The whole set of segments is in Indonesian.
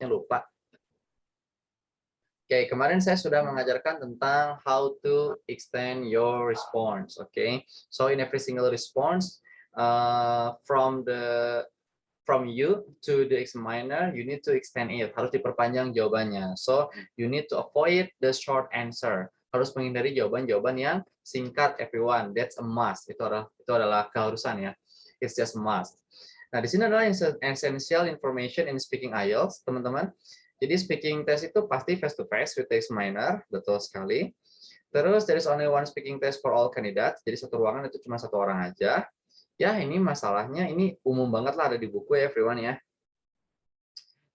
takutnya lupa. Oke, kemarin saya sudah mengajarkan tentang how to extend your response. Okay, so in every single response, from you to the examiner, you need to extend it. Harus diperpanjang jawabannya. So you need to avoid the short answer. Harus menghindari jawaban-jawaban yang singkat, everyone. That's a must. Itu adalah keharusan ya. It's just a must. Nah, di sini adalah essential information in speaking IELTS, teman-teman. Jadi speaking test itu pasti face to face with the examiner, betul sekali. Terus there is only one speaking test for all candidates. Jadi satu ruangan itu cuma satu orang aja. Ya, ini masalahnya ini umum banget lah ada di buku ya, everyone ya.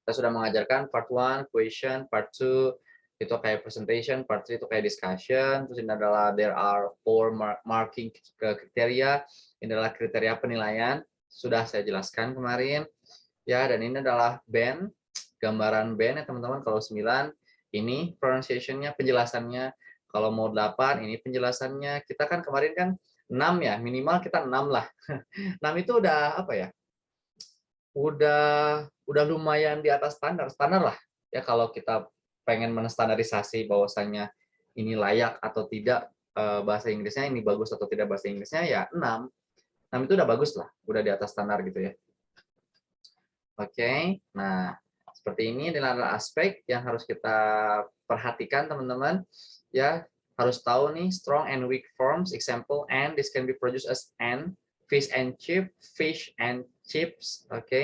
Kita sudah mengajarkan part 1 question, part 2 itu kayak presentation, part 3 itu kayak discussion, terus ini adalah there are 4 marking kriteria, ini adalah kriteria penilaian, sudah saya jelaskan kemarin. Ya, dan ini adalah band, gambaran band ya teman-teman. Kalau 9 ini pronunciation-nya, penjelasannya. Kalau mau 8 ini penjelasannya. Kita kan kemarin kan 6 ya, minimal kita 6 lah. 6 itu udah apa ya? Udah lumayan di atas standar lah. Ya kalau kita pengen menstandarisasi bahwasanya ini layak atau tidak bahasa Inggrisnya, ini bagus atau tidak bahasa Inggrisnya ya 6. 6 itu udah bagus lah, udah di atas standar gitu ya. Oke, nah seperti ini adalah aspek yang harus kita perhatikan teman-teman. Ya, harus tahu nih strong and weak forms, example and this can be produced as and, fish and chips, oke.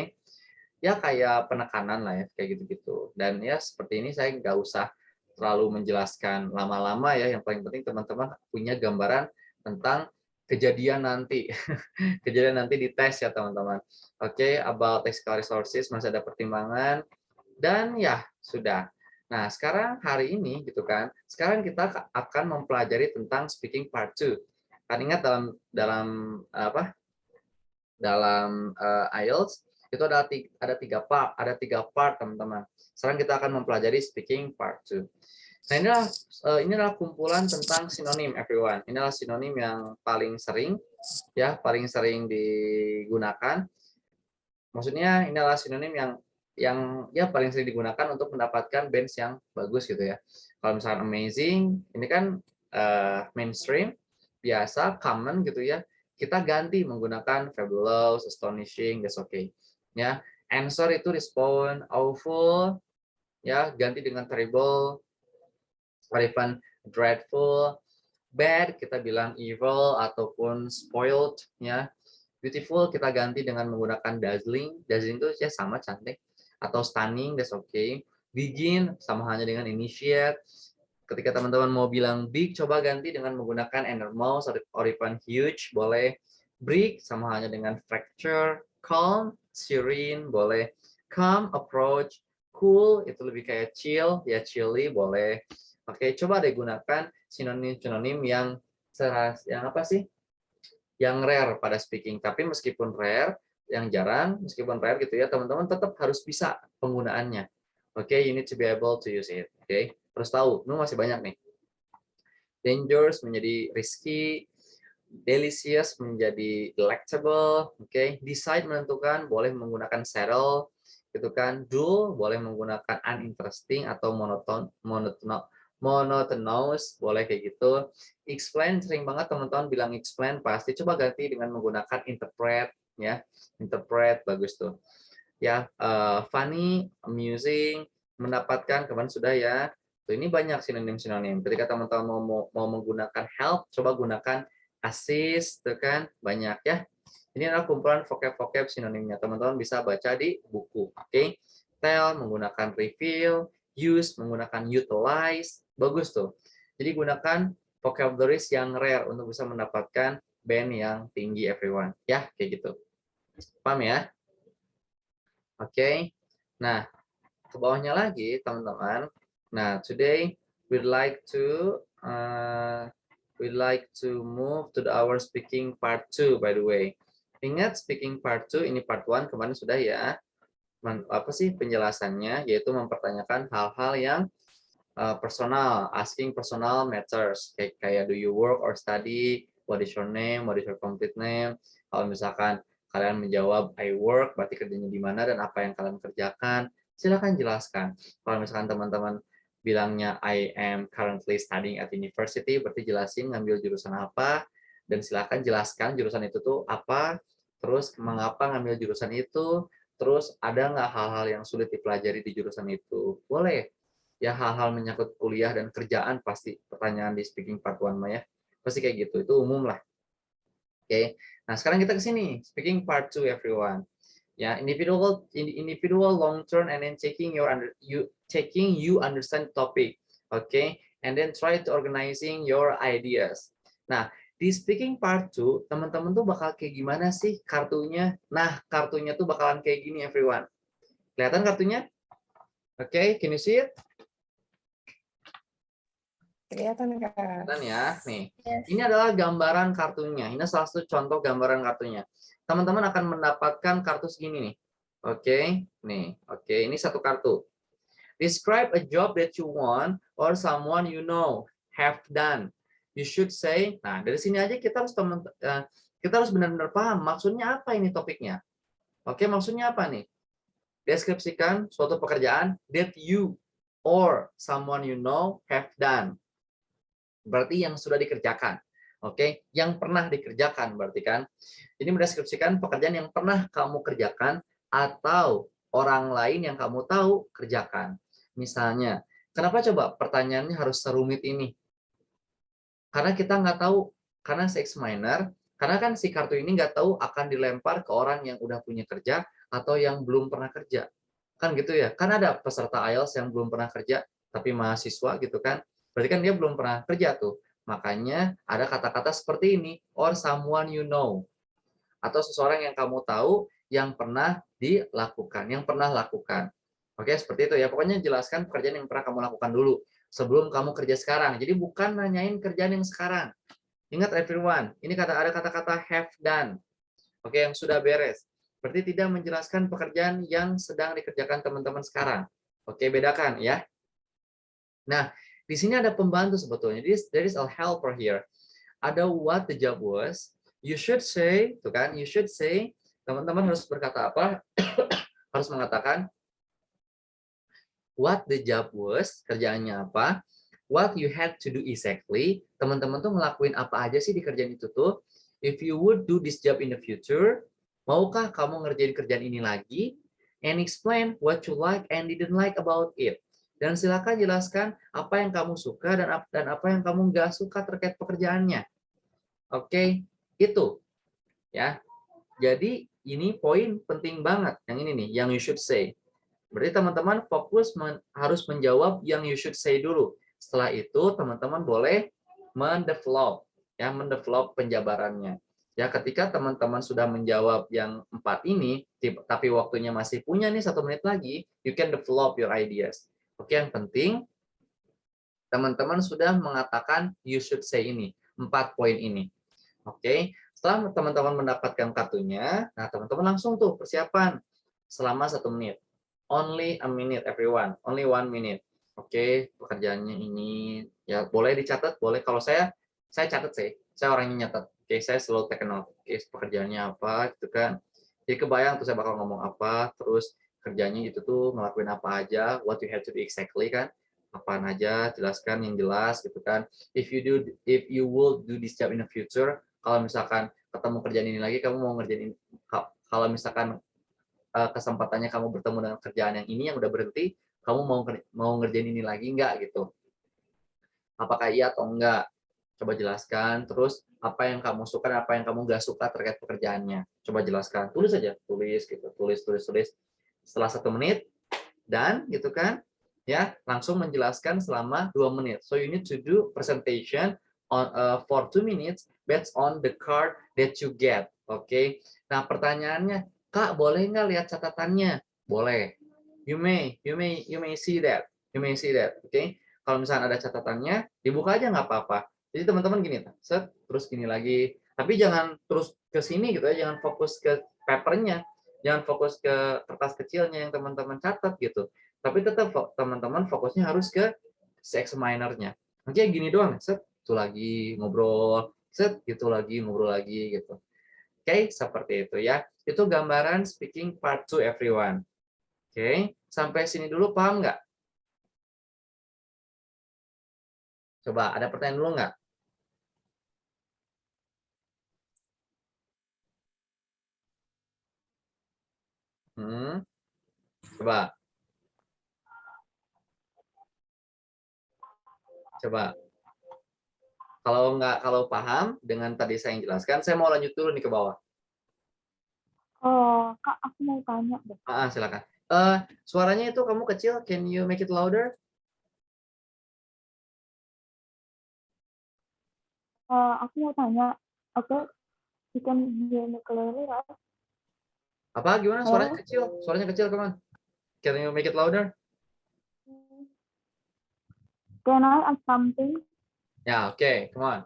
Ya kayak penekanan lah ya, kayak gitu-gitu. Dan ya seperti ini saya nggak usah terlalu menjelaskan lama-lama ya, yang paling penting teman-teman punya gambaran tentang kejadian nanti. Kejadian nanti di tes ya teman-teman. Oke, about lexical resources masih ada pertimbangan dan ya sudah. Nah, sekarang hari ini gitu kan. Sekarang kita akan mempelajari tentang speaking part 2. Kan ingat dalam apa? Dalam IELTS itu ada tiga part teman-teman. Sekarang kita akan mempelajari speaking part 2. Nah, inilah kumpulan tentang sinonim, everyone. Inilah sinonim yang paling sering digunakan. Maksudnya inilah sinonim yang ya paling sering digunakan untuk mendapatkan bench yang bagus gitu ya. Kalau misalkan amazing, ini kan mainstream, biasa, common gitu ya. Kita ganti menggunakan fabulous, astonishing, that's okay. Ya, answer itu respond, awful, ya ganti dengan terrible, or even dreadful. Bad kita bilang evil ataupun spoiled ya. Beautiful kita ganti dengan menggunakan dazzling. Dazzling itu ya sama cantik, atau stunning, that's okay. Begin sama halnya dengan initiate. Ketika teman-teman mau bilang big, coba ganti dengan menggunakan enormous or even huge, boleh. Break sama halnya dengan fracture. Calm, serene, boleh. Calm, approach. Cool itu lebih kayak chill, ya chilly, boleh. Oke, coba deh gunakan sinonim-sinonim yang apa sih? Yang rare pada speaking. Tapi meskipun rare, yang jarang, meskipun rare gitu ya, teman-teman tetap harus bisa penggunaannya. Oke, you need to be able to use it. Oke, terus tahu, ini masih banyak nih. Dangerous menjadi risky, delicious menjadi delectable, oke. Decide menentukan, boleh menggunakan settle, gitu kan. Dull boleh menggunakan uninteresting atau monotonous, boleh kayak gitu. Explain sering banget teman-teman bilang explain, pasti coba ganti dengan menggunakan interpret ya. Interpret bagus tuh. Ya, funny, amusing, mendapatkan kemarin sudah ya. Tuh, ini banyak sinonim-sinonim. Ketika teman-teman mau menggunakan help, coba gunakan assist, tuh kan banyak ya. Ini adalah kumpulan vocab-vocab sinonimnya. Teman-teman bisa baca di buku. Oke. Tell menggunakan reveal, use menggunakan utilize, bagus tuh. Jadi gunakan vocabularies yang rare untuk bisa mendapatkan band yang tinggi, everyone. Ya, kayak gitu. Paham ya? Oke. Nah, ke bawahnya lagi, teman-teman. Nah, today we'd like to move to our speaking part 2, by the way. Ingat speaking part 2 ini part 1 kemarin sudah ya. Apa sih penjelasannya, yaitu mempertanyakan hal-hal yang personal, asking personal matters, kayak do you work or study, what is your name, what is your complete name. Kalau misalkan kalian menjawab I work, berarti kerjanya di mana dan apa yang kalian kerjakan. silakan jelaskan. Kalau misalkan teman-teman bilangnya I am currently studying at university, berarti jelasin ngambil jurusan apa, dan silakan jelaskan jurusan itu tuh apa, terus mengapa ngambil jurusan itu, terus ada nggak hal-hal yang sulit dipelajari di jurusan itu. Boleh. Ya hal-hal menyangkut kuliah dan kerjaan pasti pertanyaan di speaking part 1 mah ya. Pasti kayak gitu, itu umum lah. Oke. Nah, sekarang kita ke sini, speaking part 2 everyone. Ya, individual long term and then checking you understand topic. Okay? And then try to organizing your ideas. Nah, di speaking part 2, teman-teman tuh bakal kayak gimana sih kartunya? Nah, kartunya tuh bakalan kayak gini everyone. Kelihatan kartunya? Oke, can you see it? Kelihatan, Kak. Kelihatan ya, nih. Yes. Ini adalah gambaran kartunya. Ini salah satu contoh gambaran kartunya. Teman-teman akan mendapatkan kartu segini nih. Oke, nih. Oke, ini satu kartu. Describe a job that you want or someone you know have done. You should say, nah dari sini aja kita harus benar-benar paham maksudnya apa ini topiknya. Oke, maksudnya apa nih? Deskripsikan suatu pekerjaan that you or someone you know have done. Berarti yang sudah dikerjakan. Oke, yang pernah dikerjakan berarti kan. Ini mendeskripsikan pekerjaan yang pernah kamu kerjakan atau orang lain yang kamu tahu kerjakan. Misalnya, kenapa coba pertanyaannya harus serumit ini? Karena kita nggak tahu, karena si examiner, karena kan si kartu ini nggak tahu akan dilempar ke orang yang udah punya kerja atau yang belum pernah kerja. Kan gitu ya, kan ada peserta IELTS yang belum pernah kerja, tapi mahasiswa gitu kan, berarti kan dia belum pernah kerja tuh. Makanya ada kata-kata seperti ini, or someone you know. Atau seseorang yang kamu tahu yang pernah dilakukan, yang pernah lakukan. Oke, seperti itu ya. Pokoknya jelaskan pekerjaan yang pernah kamu lakukan dulu sebelum kamu kerja sekarang. Jadi bukan nanyain kerjaan yang sekarang. Ingat everyone, ini ada kata-kata have done. Oke, yang sudah beres. Berarti tidak menjelaskan pekerjaan yang sedang dikerjakan teman-teman sekarang. Oke, bedakan ya. Nah, di sini ada pembantu sebetulnya. There is a helper here. Ada what the job was. You should say, tuh kan? You should say. Teman-teman harus berkata apa? Harus mengatakan what the job was, kerjaannya apa, what you had to do exactly, teman-teman tuh ngelakuin apa aja sih di kerjaan itu tuh, if you would do this job in the future, maukah kamu ngerjain kerjaan ini lagi, and explain what you like and didn't like about it. Dan silakan jelaskan apa yang kamu suka dan apa yang kamu nggak suka terkait pekerjaannya. Oke, itu ya. Jadi ini poin penting banget yang ini nih, yang you should say. Berarti teman-teman fokus harus menjawab yang you should say dulu. Setelah itu teman-teman boleh mendevelop penjabarannya. Ya, ketika teman-teman sudah menjawab yang 4 ini, tapi waktunya masih punya nih 1 menit lagi, you can develop your ideas. Oke, yang penting teman-teman sudah mengatakan you should say ini, 4 poin ini. Oke, setelah teman-teman mendapatkan kartunya, nah teman-teman langsung tuh persiapan selama 1 menit. Only a minute everyone, only 1 minute. Oke, pekerjaannya ini ya boleh dicatat, boleh. Kalau saya catat sih, saya orangnya nyatat. Oke, saya selalu take note. Oke, pekerjaannya apa gitu kan. Jadi kebayang tuh saya bakal ngomong apa, terus kerjanya itu tuh ngelakuin apa aja, what you have to do exactly kan. Apaan aja, jelaskan yang jelas gitu kan. If you will do this job in the future, kalau misalkan ketemu kerjaan ini lagi, kamu mau ngerjain ini, kalau misalkan kesempatannya kamu bertemu dengan kerjaan yang ini yang udah berhenti, kamu mau ngerjain ini lagi nggak gitu? Apakah iya atau enggak? Coba jelaskan. Terus apa yang kamu suka dan apa yang kamu nggak suka terkait pekerjaannya. Coba jelaskan. Tulis aja, tulis gitu, tulis. Setelah 1 menit dan gitu kan, ya langsung menjelaskan selama 2 menit. So you need to do presentation for 2 minutes based on the card that you get. Oke. Nah pertanyaannya, Kak, boleh nggak lihat catatannya? Boleh. You may see that. You may see that. Oke. Kalau misalnya ada catatannya, dibuka aja nggak apa-apa. Jadi teman-teman gini, set, terus gini lagi. Tapi jangan terus ke sini gitu ya, jangan fokus ke papernya, jangan fokus ke kertas kecilnya yang teman-teman catat gitu. Tapi tetap teman-teman fokusnya harus ke si examinernya. Oke, gini doang, set, itu lagi ngobrol, set, gitu lagi ngobrol lagi gitu. Oke, seperti itu ya. Itu gambaran speaking part 2 everyone. Oke, sampai sini dulu paham nggak? Coba, ada pertanyaan dulu nggak? Coba, coba. Kalau paham dengan tadi saya jelaskan, saya mau lanjut dulu nih ke bawah. Kak, aku mau tanya deh. Silakan. Suaranya itu kamu kecil, can you make it louder? Aku mau tanya, oke, you can hear me clearly, right? Apa gimana? Halo? Suaranya kecil kemana? Can you make it louder? Can I ask something? Ya, oke, come on.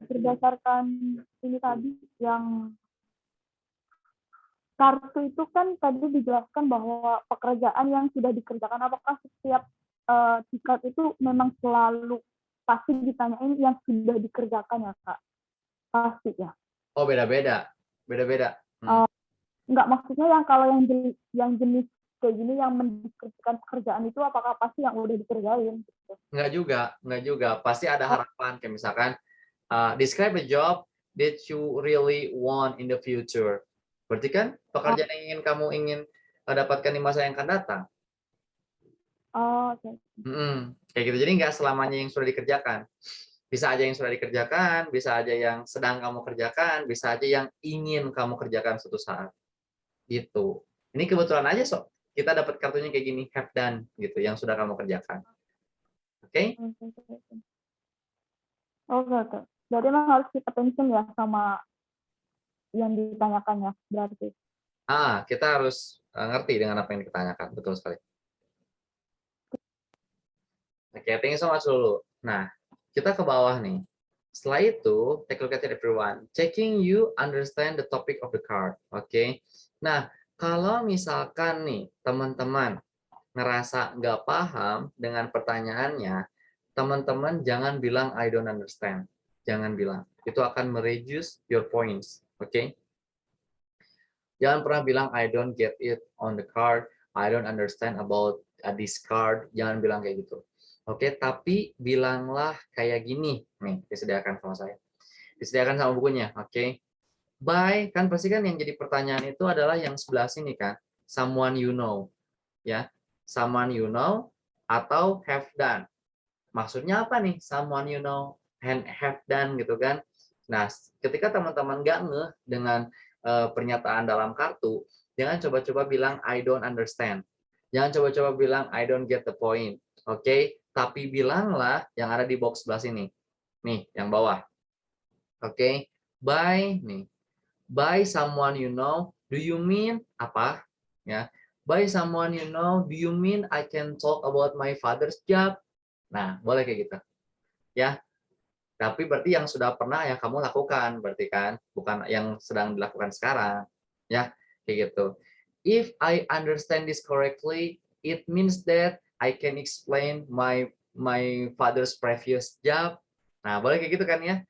Berdasarkan ini tadi yang kartu itu kan tadi dijelaskan bahwa pekerjaan yang sudah dikerjakan, apakah setiap tiket itu memang selalu pasti ditanyain yang sudah dikerjakan ya Kak? Pasti ya? Oh, beda-beda. Beda-beda. Enggak, maksudnya yang kalau yang jenis kayak gini yang mendeskripsikan pekerjaan itu apakah pasti yang udah dikerjain? Gitu. Enggak juga. Pasti ada harapan. Kayak misalkan, describe a job that you really want in the future. Berarti kan pekerjaan yang kamu ingin dapatkan di masa yang akan datang. Oke. Kayak gitu. Jadi nggak selamanya yang sudah dikerjakan. Bisa aja yang sudah dikerjakan, bisa aja yang sedang kamu kerjakan, bisa aja yang ingin kamu kerjakan suatu saat. Gitu. Ini kebetulan aja sok kita dapat kartunya kayak gini, have done gitu, yang sudah kamu kerjakan. Oke? Oke. Berarti memang harus kita attention ya sama yang ditanyakan ya, berarti. Kita harus ngerti dengan apa yang ditanyakan, betul sekali. Oke, thank you so much dulu. Nah, kita ke bawah nih. Setelah itu, take a look at it everyone. Checking you understand the topic of the card. Oke. Nah, kalau misalkan nih, teman-teman ngerasa nggak paham dengan pertanyaannya, teman-teman jangan bilang I don't understand. Jangan bilang. Itu akan mereduce your points. Oke. Jangan pernah bilang I don't get it on the card. I don't understand about this card. Jangan bilang kayak gitu. Oke, tapi bilanglah kayak gini. Nih, disediakan sama saya. Disediakan sama bukunya, oke. By, kan pasti kan yang jadi pertanyaan itu adalah yang sebelah sini kan. Someone you know. Ya, someone you know atau have done. Maksudnya apa nih? Someone you know and have done gitu kan. Nah, ketika teman-teman nggak ngeh dengan pernyataan dalam kartu, jangan coba-coba bilang I don't understand. Jangan coba-coba bilang I don't get the point. Oke, tapi bilanglah yang ada di box sebelah sini. Nih, yang bawah. Oke, by nih. By someone you know, do you mean apa? Ya. By someone you know, do you mean I can talk about my father's job? Nah, boleh kayak gitu. Ya. Tapi berarti yang sudah pernah yang kamu lakukan, berarti kan, bukan yang sedang dilakukan sekarang. Ya, kayak gitu. If I understand this correctly, it means that I can explain my father's previous job. Nah, boleh kayak gitu kan ya.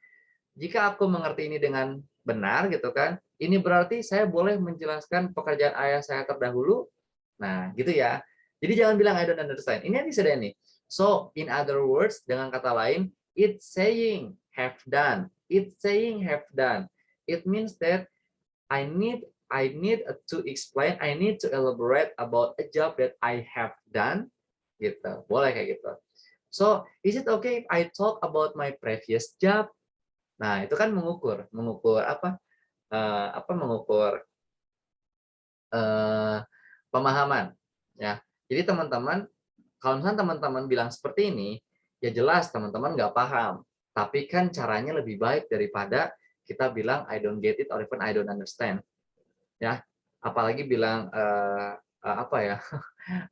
Jika aku mengerti ini dengan benar gitu kan, ini berarti saya boleh menjelaskan pekerjaan ayah saya terdahulu. Nah, gitu ya. Jadi jangan bilang I don't understand. Ini yang disediakan nih. So, in other words, dengan kata lain, it's saying have done. It's saying have done. It means that I need to explain, I need to elaborate about a job that I have done. Gitu. Boleh kayak gitu. So, is it okay if I talk about my previous job? Nah, itu kan mengukur apa? Mengukur pemahaman, ya. Jadi teman-teman, kalau misalnya teman-teman bilang seperti ini, ya jelas teman-teman nggak paham. Tapi kan caranya lebih baik daripada kita bilang I don't get it or even I don't understand, ya. Apalagi bilang apa ya?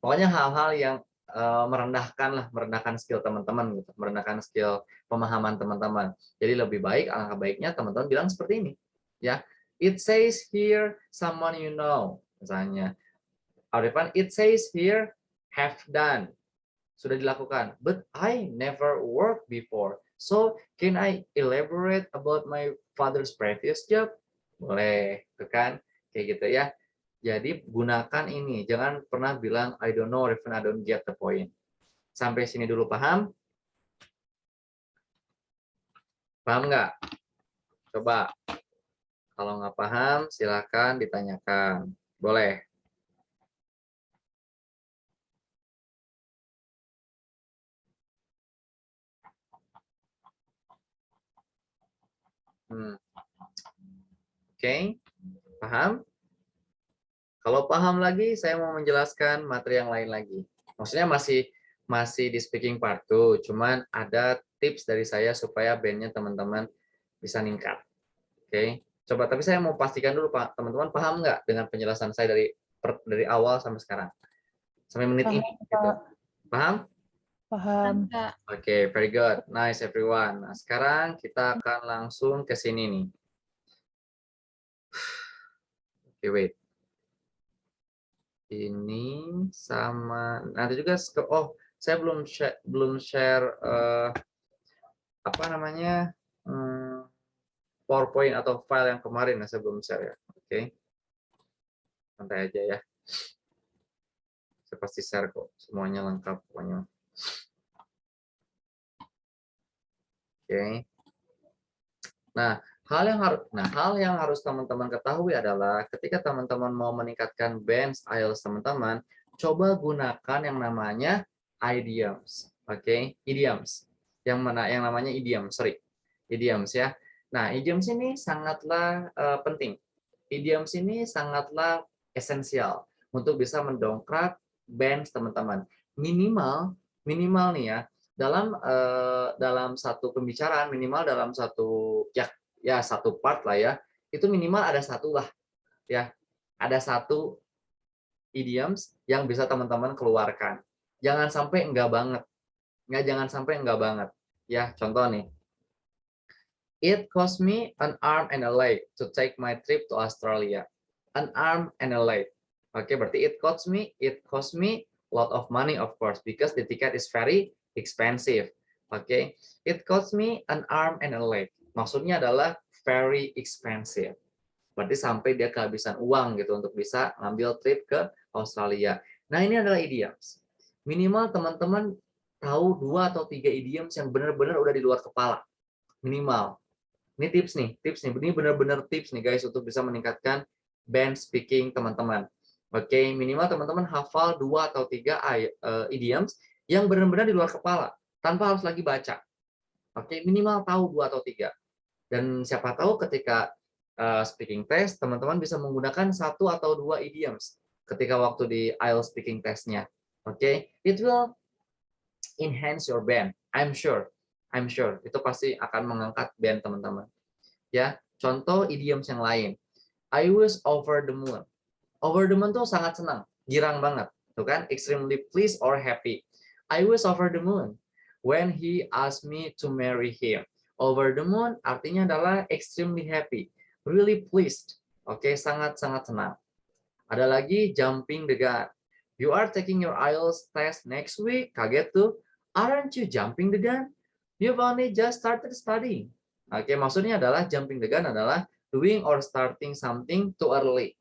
Pokoknya hal-hal yang merendahkan skill teman-teman gitu, merendahkan skill pemahaman teman-teman. Jadi lebih baik, alangkah baiknya teman-teman bilang seperti ini, ya. It says here someone you know, misalnya. Depan, it says here have done, sudah dilakukan. But I never worked before. So can I elaborate about my father's previous job? Boleh, itu kan, kayak gitu ya. Jadi gunakan ini. Jangan pernah bilang I don't know or even I don't get the point. Sampai sini dulu paham? Paham nggak? Coba. Kalau nggak paham, silakan ditanyakan. Boleh. Oke, paham? Kalau paham lagi, saya mau menjelaskan materi yang lain lagi. Maksudnya masih di speaking part tuh, cuman ada tips dari saya supaya bandnya teman-teman bisa ningkat. Oke, coba tapi saya mau pastikan dulu Pak, teman-teman paham nggak dengan penjelasan saya dari awal sampai sekarang, sampai menit ini? Gitu. Paham? Paham. Oke, very good, nice everyone. Nah, sekarang kita akan langsung ke sini nih. Oke, wait. Ini sama nanti juga saya belum share apa namanya PowerPoint atau file yang kemarin saya belum share ya. Oke. Santai aja ya. Saya pasti share kok, semuanya lengkap pokoknya. Oke. Nah, hal yang harus teman-teman ketahui adalah ketika teman-teman mau meningkatkan bench IELTS teman-teman, coba gunakan yang namanya idioms. Oke, idioms. Yang namanya idiom, idioms ya. Nah, idioms ini sangatlah penting. Idioms ini sangatlah esensial untuk bisa mendongkrak bench teman-teman. Minimal nih ya, dalam satu pembicaraan, minimal dalam satu satu part lah ya, itu minimal ada satu lah ya, ada satu idioms yang bisa teman-teman keluarkan. Jangan sampai enggak banget, jangan sampai enggak banget ya. Contoh nih, it cost me an arm and a leg to take my trip to Australia. An arm and a leg. Oke, berarti it cost me a lot of money of course because the ticket is very expensive. Oke, it cost me an arm and a leg. Maksudnya adalah very expensive. Berarti sampai dia kehabisan uang gitu untuk bisa ngambil trip ke Australia. Nah, ini adalah idioms. Minimal teman-teman tahu 2 atau 3 idioms yang benar-benar udah di luar kepala. Minimal. Ini tips nih. Ini benar-benar tips nih guys untuk bisa meningkatkan band speaking teman-teman. Oke, minimal teman-teman hafal 2 atau 3 idioms yang benar-benar di luar kepala tanpa harus lagi baca. Oke, minimal tahu 2 atau 3. Dan siapa tahu ketika speaking test teman-teman bisa menggunakan 1 atau 2 idioms ketika waktu di IELTS speaking testnya. Oke, it will enhance your band. I'm sure itu pasti akan mengangkat band teman-teman. Ya, contoh idioms yang lain. I was over the moon. Over the moon tuh sangat senang, girang banget, tuh kan? Extremely pleased or happy. I was over the moon when he asked me to marry him. Over the moon artinya adalah extremely happy, really pleased. Oke, sangat-sangat senang. Ada lagi jumping the gun. You are taking your IELTS test next week. Kaget tuh. Aren't you jumping the gun? You've only just started studying. Oke, maksudnya adalah jumping the gun adalah doing or starting something too early.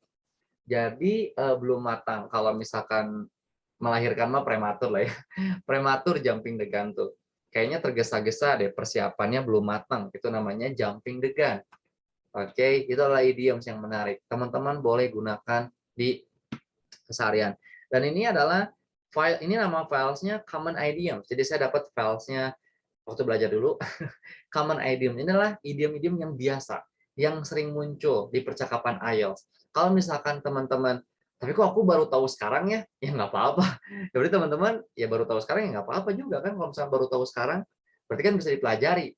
Jadi belum matang. Kalau misalkan melahirkan mah prematur lah ya. Prematur jumping the gun tuh. Kayaknya tergesa-gesa deh, persiapannya belum matang. Itu namanya jumping the gun. Oke, itu adalah idioms yang menarik. Teman-teman boleh gunakan di keseharian. Dan ini adalah nama filesnya common idioms. Jadi saya dapat filesnya waktu belajar dulu. Common idiom ini adalah idiom-idiom yang biasa, yang sering muncul di percakapan IELTS. Kalau misalkan teman-teman, tapi kok aku baru tahu sekarang ya nggak apa-apa. Jadi teman-teman ya baru tahu sekarang ya nggak apa-apa juga kan. Kalau misalkan baru tahu sekarang, berarti kan bisa dipelajari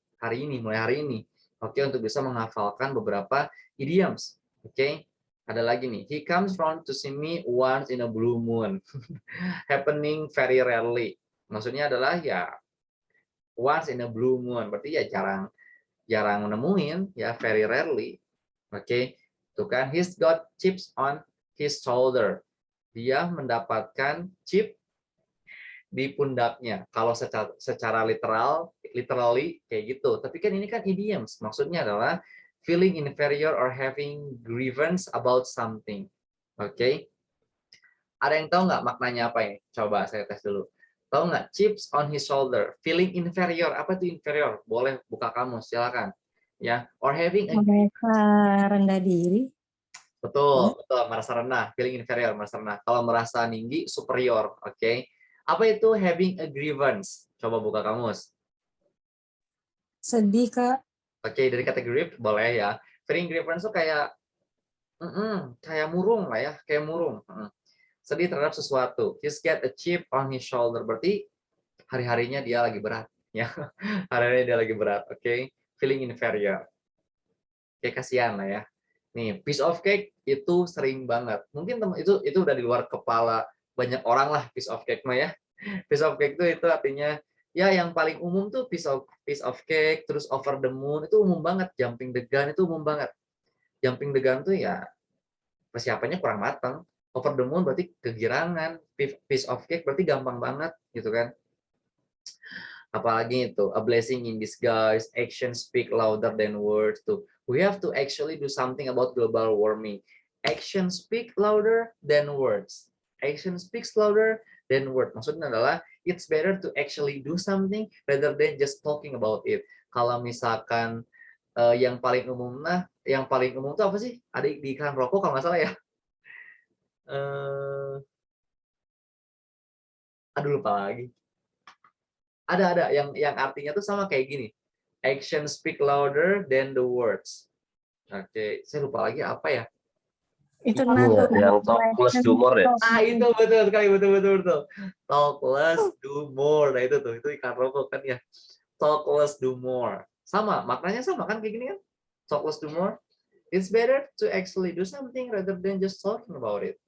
mulai hari ini. Oke, untuk bisa menghafalkan beberapa idioms. Oke, ada lagi nih. He comes round to see me once in a blue moon. Happening very rarely. Maksudnya adalah ya once in a blue moon, berarti ya jarang nemuin ya, very rarely. Oke, tuh kan, he's got chips on his shoulder. Dia mendapatkan chip di pundaknya. Kalau secara literally kayak gitu. Tapi kan ini kan idioms, maksudnya adalah feeling inferior or having grievance about something. Oke. Ada yang tahu nggak maknanya apa ini? Coba saya tes dulu. Tahu nggak? Chips on his shoulder, feeling inferior. Apa itu inferior? Boleh buka kamus, silakan. Ya, or having a Mereka rendah diri. betul, betul, merasa renah, feeling inferior, merasa renah. Kalau merasa tinggi, superior, oke. Apa itu having a grievance? Coba buka kamus. Sedih, Kak. Oke, dari kategori boleh ya. Feeling grievance itu kayak kayak murung lah ya, kayak murung. Sedih terhadap sesuatu. He's get a chip on his shoulder. Berarti hari-harinya dia lagi berat, ya. Hari-harinya dia lagi berat, oke. Feeling inferior. Kayak kasihan lah ya. Nih, piece of cake itu sering banget. Mungkin itu udah di luar kepala banyak orang lah piece of cake mah ya. Piece of cake itu artinya ya yang paling umum tuh piece of cake, terus over the moon itu umum banget. Jumping the gun itu umum banget. Jumping the gun tuh ya persiapannya kurang matang. Over the moon berarti kegirangan. Piece of cake berarti gampang banget gitu kan. Apalagi itu a blessing in disguise, actions speak louder than words tuh. We have to actually do something about global warming. Action speak louder than words. Action speaks louder than word. Maksudnya adalah it's better to actually do something rather than just talking about it. Kalau misalkan yang paling umum tuh apa sih? Ada di iklan rokok kalau nggak salah ya. Eh, aduh lupa lagi. Ada yang artinya tuh sama kayak gini. Action speak louder than the words. Oke, saya lupa lagi apa ya. Itu Ini nado. yang talk plus do more ya. Itu betul sekali, betul. Talk less, do more. Nah itu ikan rokok kan ya. Talk less, do more. Sama, maknanya sama kan kayak gini kan? Talk less, do more. It's better to actually do something rather than just talking about it.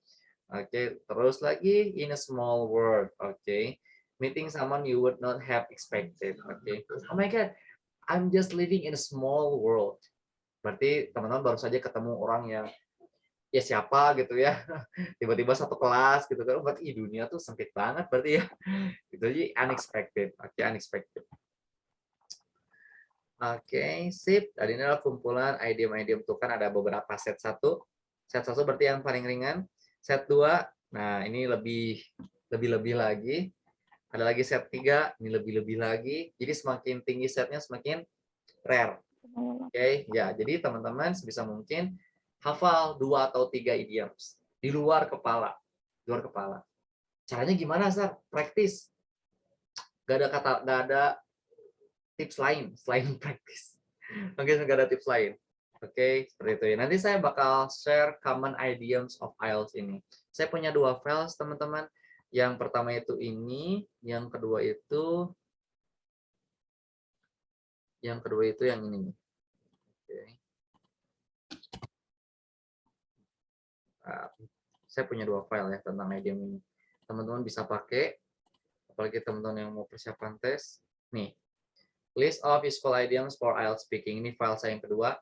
Oke, terus lagi in a small world. Oke, meeting someone you would not have expected. Oke, oh my god, I'm just living in a small world. Berarti teman-teman baru saja ketemu orang yang ya siapa gitu ya, tiba-tiba satu kelas gitu kan. Berarti dunia tuh sempit banget berarti ya. Itu aja unexpected. Oke, unexpected. Oke, sip. Tadi ini adalah kumpulan idiom-idiom tuh kan ada beberapa set satu. Set satu berarti yang paling ringan. Set 2, nah ini lebih lagi. Ada lagi set 3, ini lebih lagi. Jadi semakin tinggi setnya semakin rare. Oke, ya. Jadi teman-teman sebisa mungkin hafal 2 atau 3 idioms di luar kepala. Di luar kepala. Caranya gimana, Sar? Praktis. Gak ada tips lain selain praktis. Mungkin nggak ada tips lain. Oke, seperti itu ya. Nanti saya bakal share common idioms of IELTS ini. Saya punya 2 files, teman-teman. Yang pertama itu ini, yang kedua itu yang ini. Oke. Nah, saya punya 2 file ya tentang idiom ini. Teman-teman bisa pakai, apalagi teman-teman yang mau persiapan tes. Nih, list of useful idioms for IELTS speaking. Ini file saya yang kedua.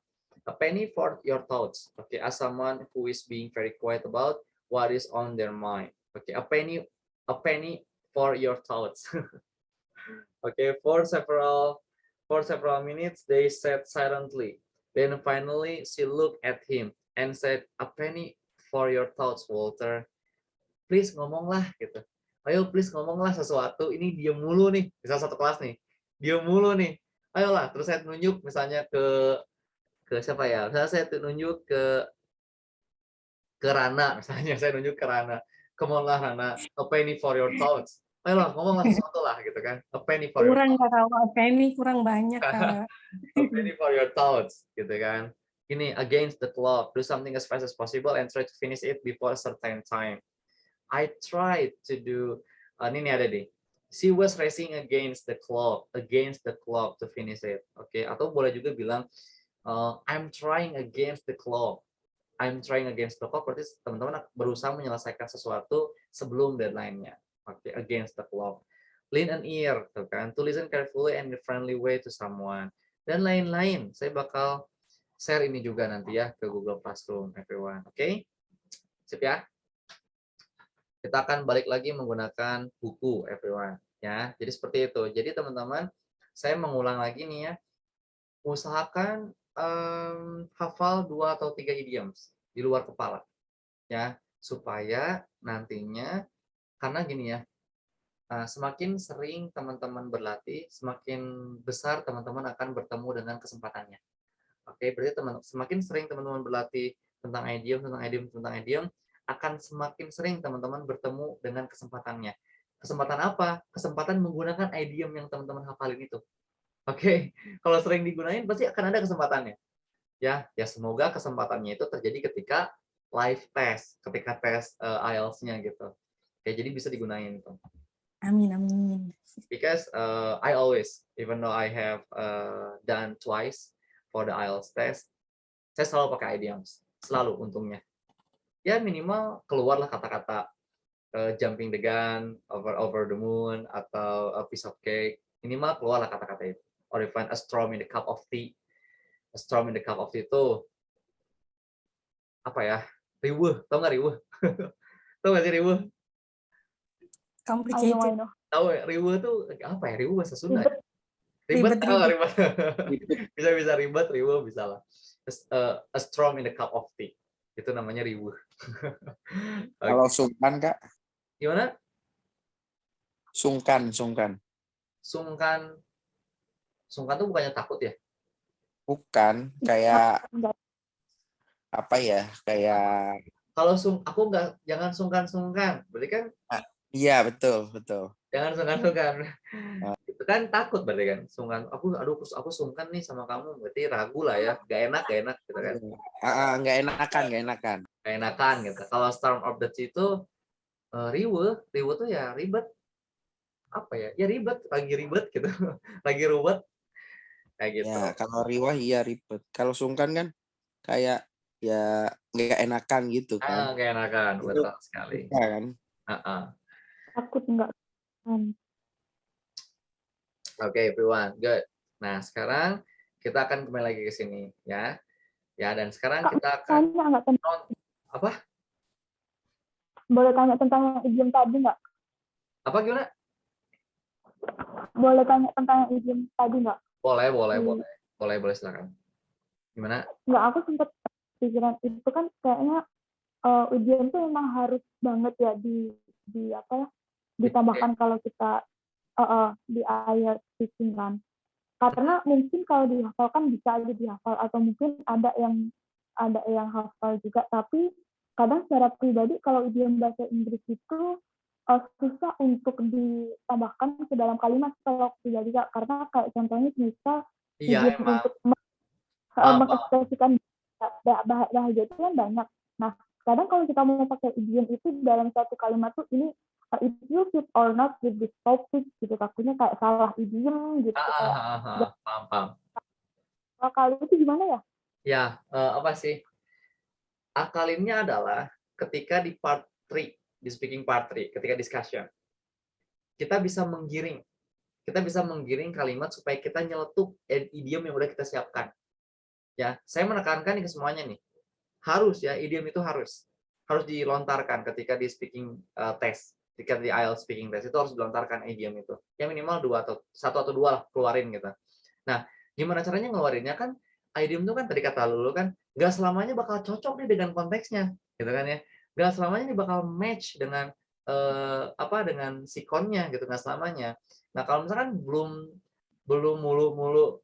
A penny for your thoughts. Okay, as someone who is being very quiet about what is on their mind. Okay, a penny for your thoughts. Okay, for several minutes they sat silently. Then finally she looked at him and said, "A penny for your thoughts, Walter. Please ngomonglah," gitu. Ayo please ngomonglah sesuatu. Ini diam mulu nih. Misal satu kelas nih, diam mulu nih. Ayolah, terus saya tunjuk misalnya ke siapa ya? Misalnya saya tunjuk ke Rana, misalnya saya tunjuk ke Rana. Come on lah Rana, a penny for your thoughts. Ayolah, ngomonglah sesuatu lah gitu kan. A penny for your Kurang, thoughts. Kak. Ini kurang banyak, Kak. A penny for your thoughts, gitu kan. Ini against the clock. Do something as fast as possible and try to finish it before a certain time. I tried to do, ini ada deh. She was racing against the clock to finish it. Oke, atau boleh juga bilang I'm trying against the clock. I'm trying against the clock berarti teman-teman berusaha menyelesaikan sesuatu sebelum deadline-nya. Oke, against the clock. Lend an ear, tuh kan, to listen carefully and in a friendly way to someone. Dan lain-lain. Saya bakal share ini juga nanti ya ke Google Classroom, everyone. Oke? Sip ya? Kita akan balik lagi menggunakan buku, everyone. Ya, jadi seperti itu. Jadi teman-teman, saya mengulang lagi nih ya. Usahakan hafal 2 atau 3 idioms di luar kepala. Ya, supaya nantinya, karena gini ya, semakin sering teman-teman berlatih, semakin besar teman-teman akan bertemu dengan kesempatannya. Oke, berarti semakin sering teman-teman berlatih tentang idiom, akan semakin sering teman-teman bertemu dengan kesempatannya. Kesempatan apa? Kesempatan menggunakan idiom yang teman-teman hafalin itu. Oke, kalau sering digunain pasti akan ada kesempatannya. Ya semoga kesempatannya itu terjadi ketika live test, ketika tes IELTS-nya gitu. Oke, jadi bisa digunain tuh. Amin, amin. Because I always, even though I have done twice for the IELTS test, saya selalu pakai idioms, selalu untungnya. Ya minimal keluarlah kata-kata jumping the gun, over the moon, atau a piece of cake. Minimal keluarlah kata-kata itu. Or you find a straw in the cup of tea. A straw in the cup of tea itu apa ya? Riweuh, tau nggak riweuh? Tau nggak sih riweuh? Complicated. I know. Tahu ya, riweuh tuh apa ya? Riweuh bahasa Sunda. Ribet. Ribet. Bisa ribet, riweuh bisa lah. A straw in the cup of tea. Itu namanya riweuh. Kalau sungkan, Kak? Gimana? Sungkan. Sungkan tuh bukannya takut ya? Bukan, kayak apa ya? Kayak Kalau aku nggak, jangan sungkan. Berarti kan iya, betul. jangan sungkan. Itu kan takut berarti kan. Sungkan. Aku sungkan nih sama kamu. Berarti ragu lah ya. Gak enak gitu kan. Nggak enakan. Gak enakan gitu. Kalau Storm of the Sea itu riweuh tuh ya ribet. Apa ya? Ya ribet, lagi ribet gitu. Lagi ruwet. Kayak gitu. Ya, kalau riwah iya ribet. Kalau sungkan kan kayak ya nggak enakan gitu kan. Gak enakan, Itu betul sekali. iya kan? Takut enggak. Oke, everyone, good. Nah, sekarang kita akan kembali lagi ke sini ya. Ya, dan sekarang kita akan Tanya nggak tentang apa? Boleh tanya tentang yang idiom tadi nggak? Apa gimana? Boleh tanya tentang yang idiom tadi nggak? Boleh silakan. Gimana? Nggak, aku sempat pikiran itu kan kayaknya idiom tuh memang harus banget ya di apa ya, ditambahkan kalau kita di IELTS speaking kan. Karena mungkin kalau dihafalkan bisa aja dihafal, atau mungkin ada yang hafal juga, tapi kadang secara pribadi kalau idiom bahasa Inggris itu susah untuk ditambahkan ke dalam kalimat kalau pribadi, Kak. Karena kayak contohnya misal Iya, idiom emang. untuk mengekspresikan bahagia itu kan banyak. Nah, kadang kalau kita mau pakai idiom itu dalam satu kalimat tuh ini if you fit or not with this topic gitu, takutnya kayak salah idiom gitu. Paham. Kali itu gimana ya? Ya, apa sih? Akalinnya adalah ketika di part 3, di speaking part 3, ketika discussion, kita bisa menggiring kalimat supaya kita nyeletuk idiom yang udah kita siapkan. Ya, saya menekankan ke semuanya nih. Harus ya, idiom itu harus dilontarkan ketika di speaking test, ketika di IELTS speaking test itu harus dilontarkan idiom itu. Ya minimal 1 atau 2 lah keluarin gitu. Nah, gimana caranya ngeluarinnya kan? Idiom itu kan tadi kata Lulu kan, nggak selamanya bakal cocok nih dengan konteksnya, gitu kan ya. Nggak selamanya nih bakal match dengan dengan sikonnya gitu, nggak selamanya. Nah, kalau misalkan belum mulu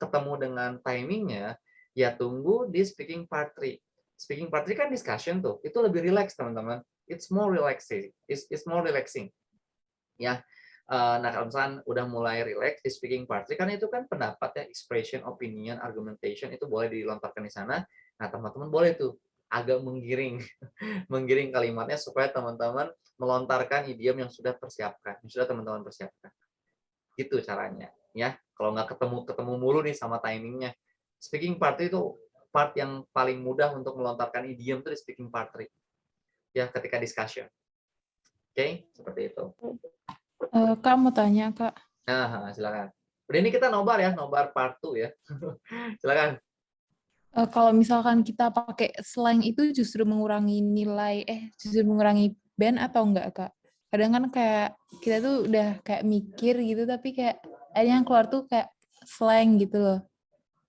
ketemu dengan timingnya, ya tunggu di speaking part 3. Speaking part 3 kan discussion tuh, itu lebih relax teman-teman. It's more relaxing. Ya. Nah, kalau misalkan udah mulai relax di speaking part 3, karena itu kan pendapat ya, expression, opinion, argumentation itu boleh dilontarkan di sana. Nah, teman-teman boleh tuh agak menggiring kalimatnya supaya teman-teman melontarkan idiom yang sudah teman-teman persiapkan. Gitu caranya, ya. Kalau nggak ketemu mulu nih sama timingnya. Speaking part itu part yang paling mudah untuk melontarkan idiom tuh di speaking part 3. Ya, ketika discussion. Oke, seperti itu. Kak mau tanya, Kak. Nah, silakan. Udah, ini kita nobar part 2 ya. Silakan. Kalau misalkan kita pakai slang itu justru mengurangi band atau enggak, Kak? Kadang kan kayak kita tuh udah kayak mikir gitu, tapi kayak yang keluar tuh kayak slang gitu loh.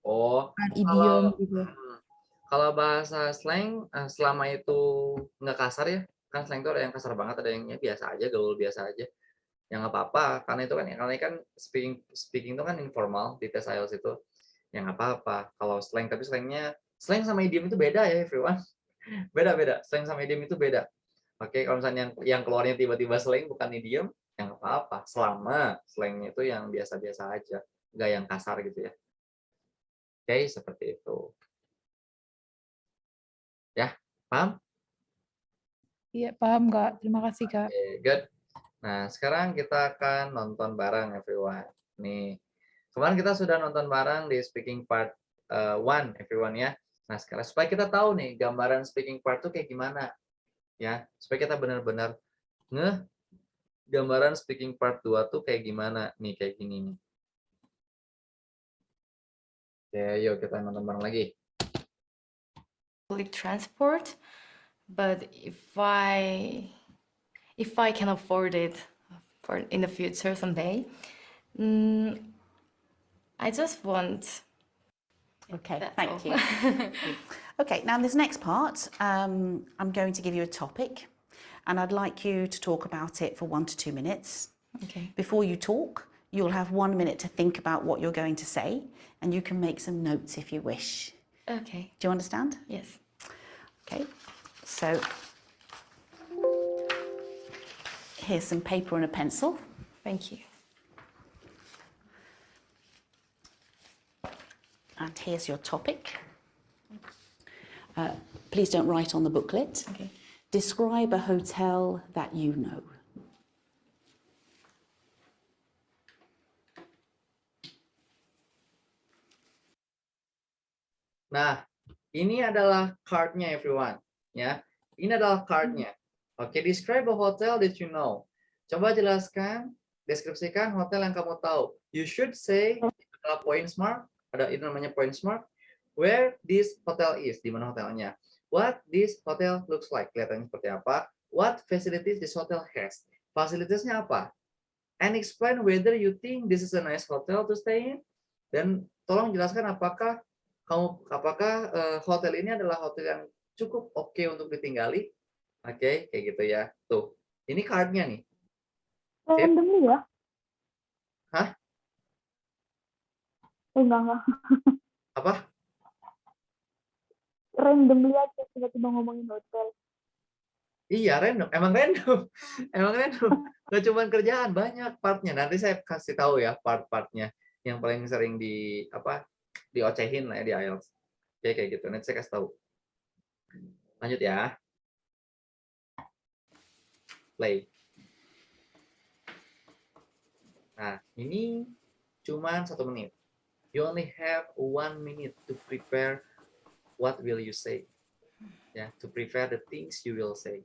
Oh, Idiom gitu. Kalau bahasa slang, selama itu nggak kasar ya, kan slang itu ada yang kasar banget, ada yang biasa aja, gaul biasa aja. Ya nggak apa-apa, karena itu kan karena kan speaking speaking itu kan informal di tes IELTS itu. Ya nggak apa-apa. Kalau slang, tapi slang sama idiom itu beda ya everyone. Beda-beda. Slang sama idiom itu beda. Oke, kalau misalnya yang keluarnya tiba-tiba slang bukan idiom, ya nggak apa-apa. Selama slangnya itu yang biasa-biasa aja, nggak yang kasar gitu ya. Oke, seperti itu. Ya, paham? Iya, paham, Kak. Terima kasih, Kak. Oke, good. Nah, sekarang kita akan nonton bareng everyone. Nih, kemarin kita sudah nonton bareng di speaking part 1 everyone ya. Nah, sekarang supaya kita tahu nih gambaran speaking part itu kayak gimana ya, supaya kita benar-benar ngeh gambaran speaking part 2 tuh kayak gimana nih, kayak gini nih. Oke, yuk kita nonton bareng lagi. Public transport, but if I can afford it for in the future someday, I just want Okay, that's thank all. you. Okay, now this next part, I'm going to give you a topic and I'd like you to talk about it for 1 to 2 minutes. Okay. Before you talk, you'll have 1 minute to think about what you're going to say and you can make some notes if you wish. Okay. Do you understand? Yes. Okay, so here's some paper and a pencil. Thank you. And here's your topic. Please don't write on the booklet. Okay. Describe a hotel that you know. Nah, ini adalah card-nya everyone, ya. Ini adalah card-nya. Oke, describe a hotel that you know. Coba jelaskan, deskripsikan hotel yang kamu tahu. You should say, adalah points mark, ada itu namanya points mark, where this hotel is, di mana hotelnya. What this hotel looks like, kelihatannya seperti apa. What facilities this hotel has. Fasilitasnya apa? And explain whether you think this is a nice hotel to stay in. Dan tolong jelaskan apakah hotel ini adalah hotel yang cukup oke untuk ditinggali. Oke, kayak gitu ya. Tuh, ini card-nya nih. Randomly ya? Hah? Enggak. Apa? Randomly aja tiba-tiba ngomongin hotel. Iya, random. Emang random. Emang random. Gak cuma kerjaan, banyak partnya. Nanti saya kasih tahu ya part-partnya yang paling sering diocehin lah ya di IELTS. Oke, kayak gitu. Nanti saya kasih tahu. Lanjut ya. Play. Nah, ini cuma 1 menit. You only have 1 minute to prepare what will you say. Ya, to prepare the things you will say.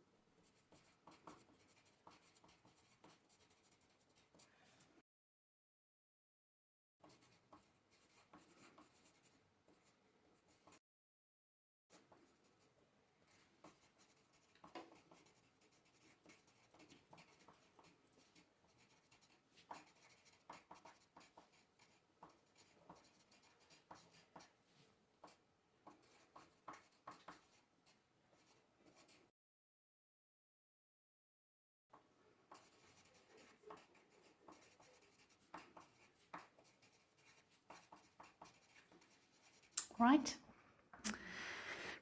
Right.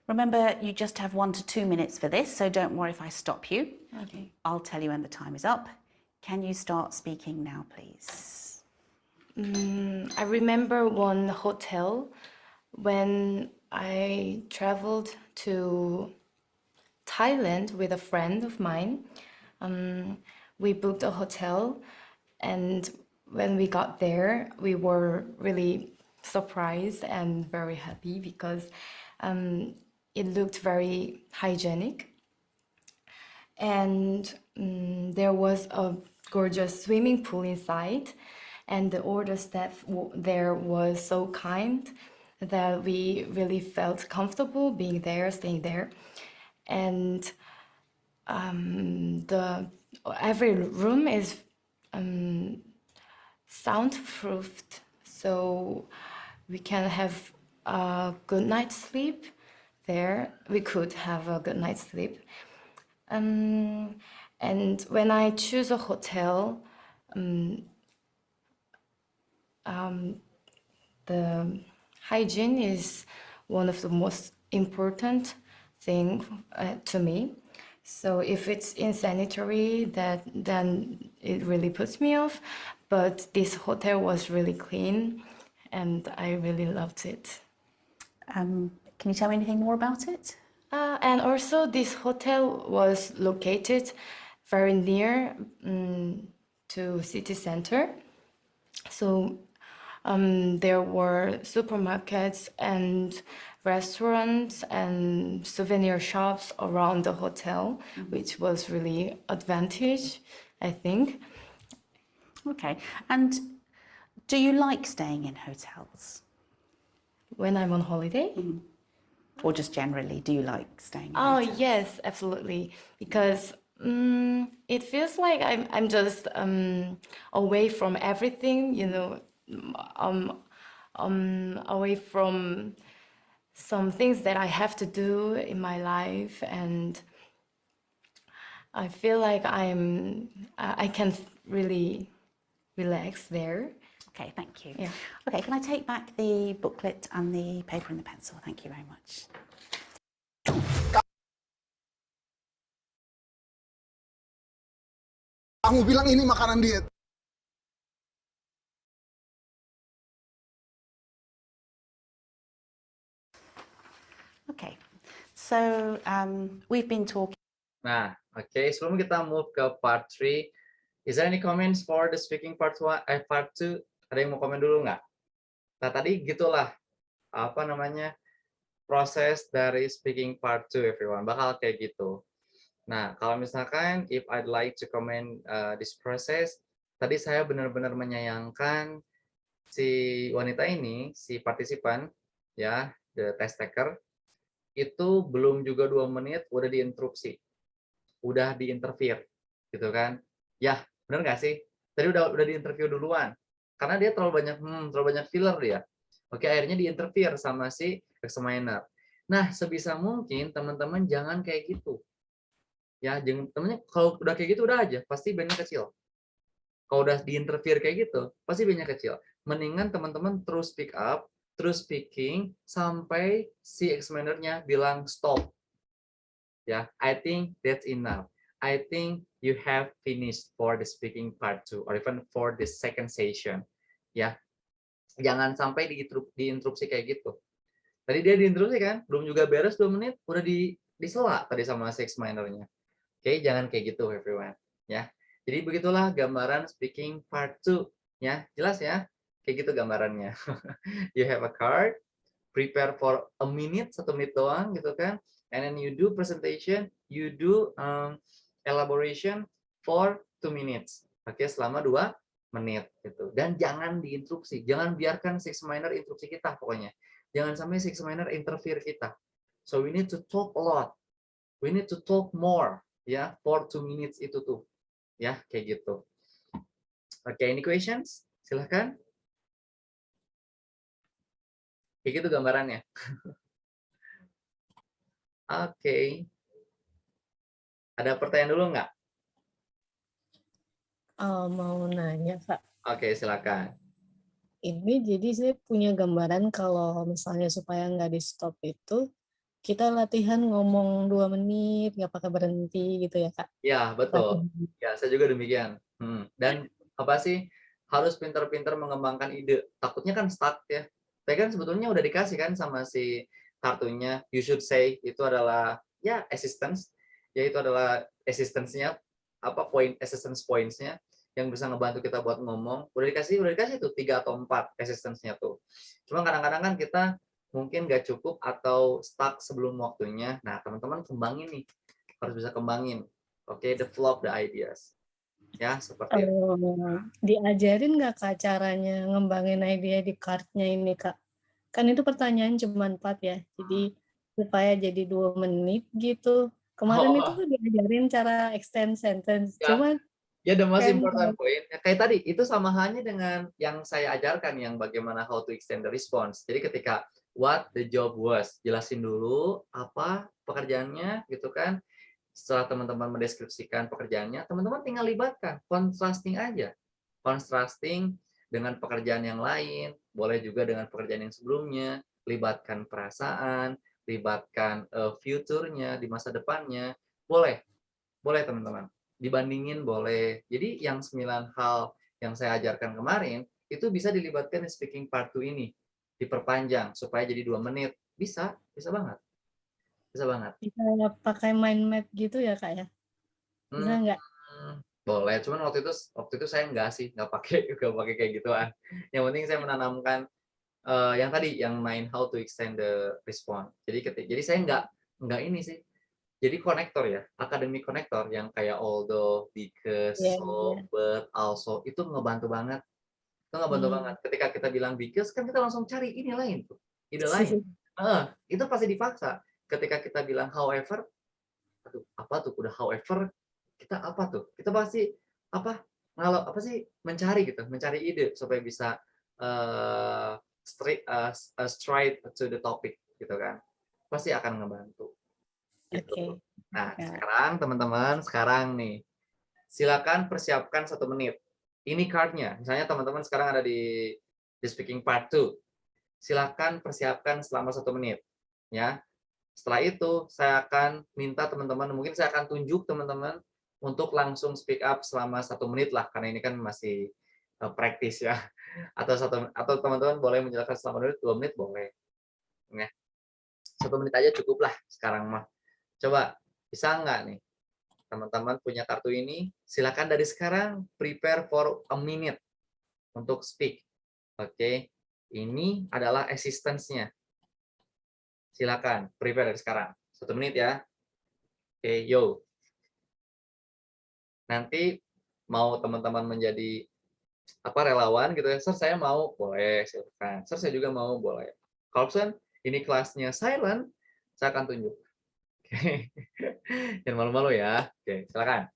Remember, you just have 1 to 2 minutes for this, so don't worry if I stop you. Okay. I'll tell you when the time is up. Can you start speaking now, please? I remember one hotel when I traveled to Thailand with a friend of mine. We booked a hotel, and when we got there, we were really surprised and very happy because it looked very hygienic. And there was a gorgeous swimming pool inside, and all the staff there was so kind that we really felt comfortable being there, staying there. And every room is soundproofed, so we can have a good night's sleep there, we could have a good night's sleep. And when I choose a hotel, the hygiene is one of the most important thing to me. So if it's insanitary, then it really puts me off. But this hotel was really clean, and I really loved it. Can you tell me anything more about it? And also, this hotel was located very near to city center. So there were supermarkets and restaurants and souvenir shops around the hotel, which was really advantage, I think. Okay. And do you like staying in hotels? When I'm on holiday? Or just generally, do you like staying in Oh, hotels? yes, absolutely. Because it feels like I'm just away from everything, you know, away from some things that I have to do in my life, and I feel like I can really relax there. Okay, thank you. Yeah. Okay, can I take back the booklet and the paper and the pencil? Thank you very much. Kamu bilang ini makanan diet. Okay, so we've been talking. Nah, oke, sebelum kita move ke part 3, is there any comments for the speaking part 2? Ada yang mau komen dulu nggak? Nah, tadi gitulah apa namanya proses dari speaking part 2, everyone. Bakal kayak gitu. Nah, kalau misalkan if I'd like to comment this process, tadi saya benar-benar menyayangkan si wanita ini, si partisipan, ya, the test taker, itu belum juga 2 menit udah diinterupsi, udah diinterview, gitu kan? Ya, benar nggak sih? Tadi udah diinterview duluan, karena dia terlalu banyak filler dia. Oke, akhirnya diinterview sama si examiner. Nah, sebisa mungkin teman-teman jangan kayak gitu. Ya, jangan temennya kalau udah kayak gitu udah aja, pasti bandnya kecil. Kalau udah diinterview kayak gitu, pasti bandnya kecil. Mendingan teman-teman terus speak up, terus speaking sampai si examinernya bilang stop. Ya, I think that's enough. I think you have finished for the speaking part 2 or even for the second session. Ya, jangan sampai diinterupsi kayak gitu. Tadi dia diinterupsi kan, belum juga beres 2 menit, udah disela tadi sama si examinernya. Oke, jangan kayak gitu everyone, ya. Jadi begitulah gambaran speaking part 2, ya. Jelas ya? Kayak gitu gambarannya. You have a card, prepare for a minute, 1 menit doang gitu kan. And then you do presentation, you do elaboration for 2 minutes. Oke, selama 2 menit gitu. Dan jangan diinterupsi, jangan biarkan si examiner interupsi kita pokoknya. Jangan sampai si examiner interfere kita. So we need to talk a lot. We need to talk more. Ya, for 2 minutes itu tuh. Ya, kayak gitu. Oke, any questions? Silahkan. Kayak gitu gambarannya. Oke. Ada pertanyaan dulu nggak? Mau nanya, Kak. Oke, silakan. Ini jadi saya punya gambaran kalau misalnya supaya nggak di stop itu, kita latihan ngomong 2 menit, nggak pakai berhenti gitu ya, Kak? Ya, betul. Latihan. Ya, saya juga demikian. Dan apa sih? Harus pintar-pintar mengembangkan ide. Takutnya kan stuck ya. Saya kan sebetulnya udah dikasih kan sama si kartunya. You should say itu adalah ya assistance. Ya itu adalah assistance-nya apa assistance points-nya yang bisa ngebantu kita buat ngomong. Udah dikasih tuh 3 atau 4 assistance-nya tuh. Cuma kadang-kadang kan kita mungkin nggak cukup atau stuck sebelum waktunya. Nah, teman-teman kembangin nih. Harus bisa kembangin. Oke, develop the ideas. Ya, seperti itu. Diajarin nggak, Kak, caranya ngembangin ide di card-nya ini, Kak? Kan itu pertanyaan cuma 4 ya. Jadi supaya jadi 2 menit gitu. Kemarin itu tuh diajarin cara extend sentence. Ya. Cuman Ya, the most kan important point. Kayak tadi, itu sama halnya dengan yang saya ajarkan yang bagaimana how to extend the response. Jadi ketika what the job was. Jelasin dulu apa pekerjaannya gitu kan. Setelah teman-teman mendeskripsikan pekerjaannya, teman-teman tinggal libatkan, contrasting aja. Contrasting dengan pekerjaan yang lain, boleh juga dengan pekerjaan yang sebelumnya, libatkan perasaan, libatkan future-nya di masa depannya, boleh. Boleh teman-teman. Dibandingin boleh. Jadi yang 9 hal yang saya ajarkan kemarin, itu bisa dilibatkan di speaking part 2 ini. Diperpanjang supaya jadi 2 menit. Bisa, bisa banget. Bisa banget. Bisa pakai mind map gitu ya Kak ya? Bisa Hmm, nggak? boleh, cuman waktu itu saya nggak sih, nggak pakai nggak pakai kayak gituan. Yang penting saya menanamkan yang tadi, yang main how to extend the response. Jadi saya nggak ini sih. Jadi konektor ya, academic konektor yang kayak although, because, Iya, iya. so, but, also itu ngebantu banget. Itu ngebantu banget. Ketika kita bilang because kan kita langsung cari ini lain tuh, ide lain. Itu pasti dipaksa. Ketika kita bilang however, aduh apa tuh udah however, kita apa tuh? Kita pasti apa apa sih mencari gitu, mencari ide supaya bisa straight to the topic gitu kan. Pasti akan ngebantu Oke. gitu. Nah, Ya. sekarang teman-teman, sekarang nih, silakan persiapkan 1 menit. Ini card-nya. Misalnya teman-teman sekarang ada di speaking part 2. Silakan persiapkan selama 1 menit. Ya. Setelah itu, saya akan minta teman-teman, mungkin saya akan tunjuk teman-teman untuk langsung speak up selama 1 menit lah, karena ini kan masih praktis ya. Atau teman-teman boleh menjelaskan selama 1 menit, 2 menit boleh. Ya. 1 menit aja cukup lah sekarang mah. Coba, bisa nggak nih? Teman-teman punya kartu ini, silakan dari sekarang prepare for a minute untuk speak. Oke, ini adalah existence-nya. Silakan prepare dari sekarang. 1 menit ya. Oke, yo. Nanti mau teman-teman menjadi apa relawan gitu ya, Sir saya mau, boleh silakan. Sir saya juga mau, boleh. Kalau ini kelasnya silent, saya akan tunjuk. Oke. Jangan malu-malu ya. Oke, silakan.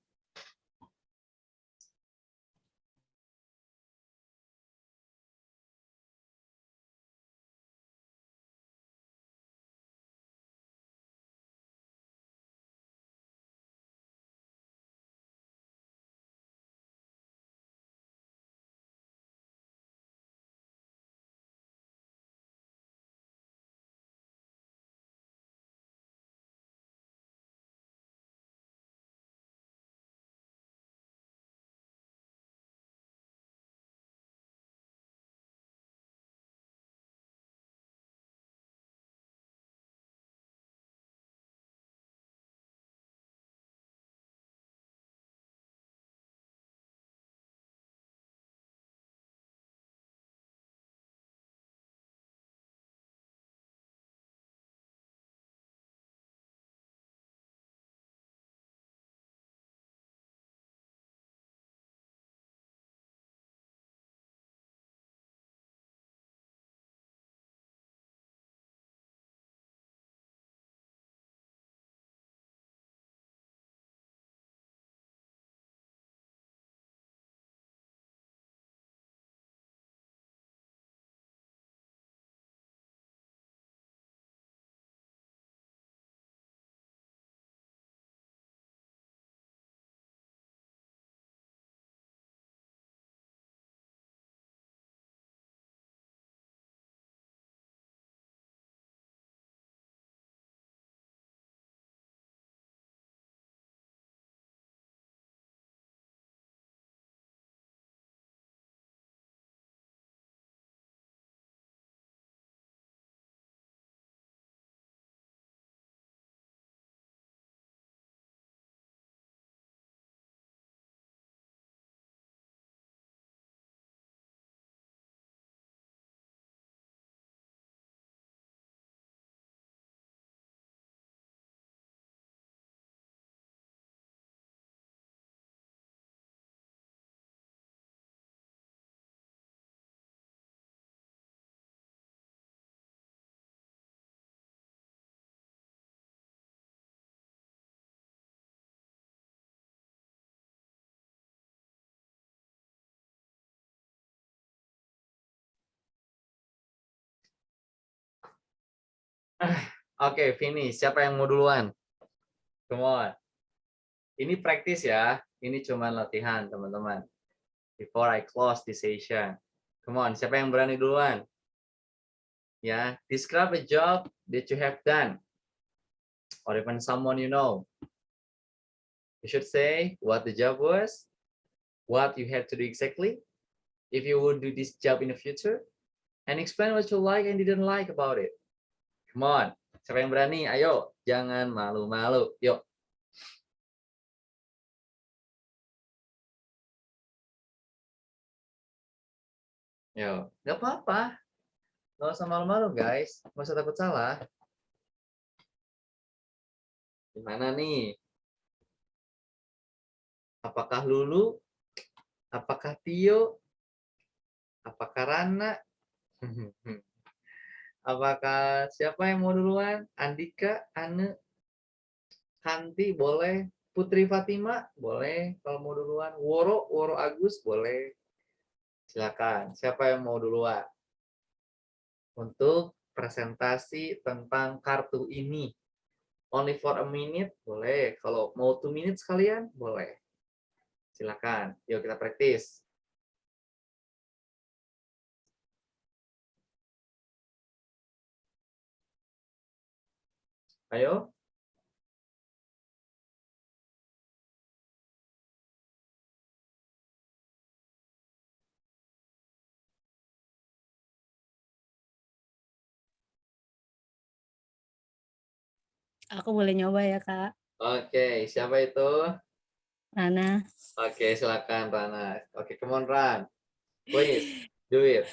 Oke, Vini, siapa yang mau duluan? Come on. Ini praktis ya. Ini cuma latihan, teman-teman. Before I close this session. Come on, siapa yang berani duluan? Ya, describe a job that you have done. Or even someone you know. You should say what the job was, what you have to do exactly, if you would do this job in the future, and explain what you like and didn't like about it. Come on, siapa yang berani? Ayo, jangan malu-malu. Yuk. Yo, nggak apa-apa. Nggak usah malu-malu, guys. Nggak usah takut salah. Gimana nih? Apakah Lulu? Apakah Tio? Apakah Rana? Apakah siapa yang mau duluan? Andika, Ane, Kanti, boleh. Putri Fatima, boleh. Kalau mau duluan. Woro Agus, boleh. Silakan. Siapa yang mau duluan? Untuk presentasi tentang kartu ini. Only for a minute, boleh. Kalau mau 2 minutes sekalian, boleh. Silakan. Yuk kita praktis. Ayo. Aku boleh nyoba ya, Kak. Oke, siapa itu? Rana. Oke, silakan Rana. Oke, come on Ran. Please, do it.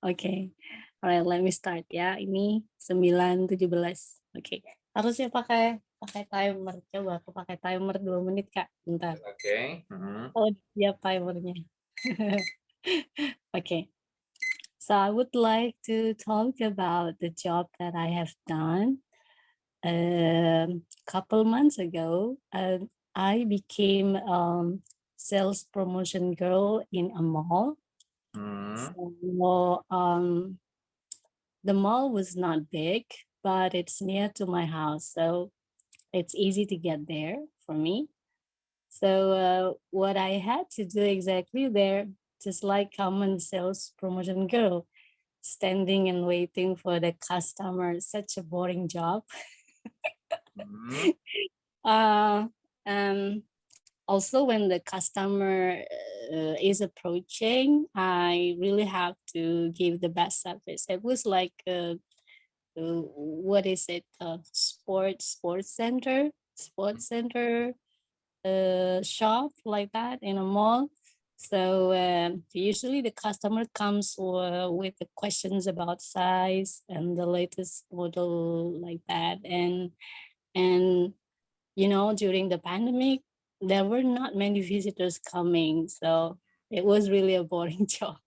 Oke. Alright, let me start ya. Ini 9:17. Oke. Harusnya pakai timer. Coba aku pakai timer 2 menit, Kak. Bentar. Oke. Oh, siap timernya. Okay. So I would like to talk about the job that I have done. Couple months ago, I became sales promotion girl in a mall. So, the mall was not big, but it's near to my house, so it's easy to get there for me. So what I had to do exactly there, just like common sales promotion girl, standing and waiting for the customer, such a boring job. Also, when the customer is approaching, I really have to give the best service. It was like what is it? Sports center shop like that in a mall. So usually the customer comes with the questions about size and the latest model like that. And you know, during the pandemic, there were not many visitors coming. So it was really a boring job.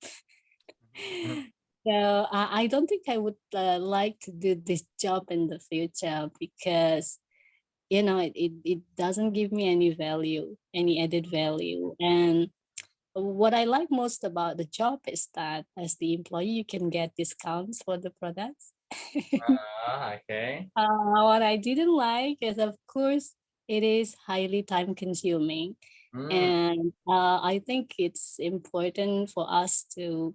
So I don't think I would like to do this job in the future because, you know, it doesn't give me any value, any added value. And what I like most about the job is that as the employee, you can get discounts for the products. Okay. What I didn't like is, of course, it is highly time consuming. And I think it's important for us to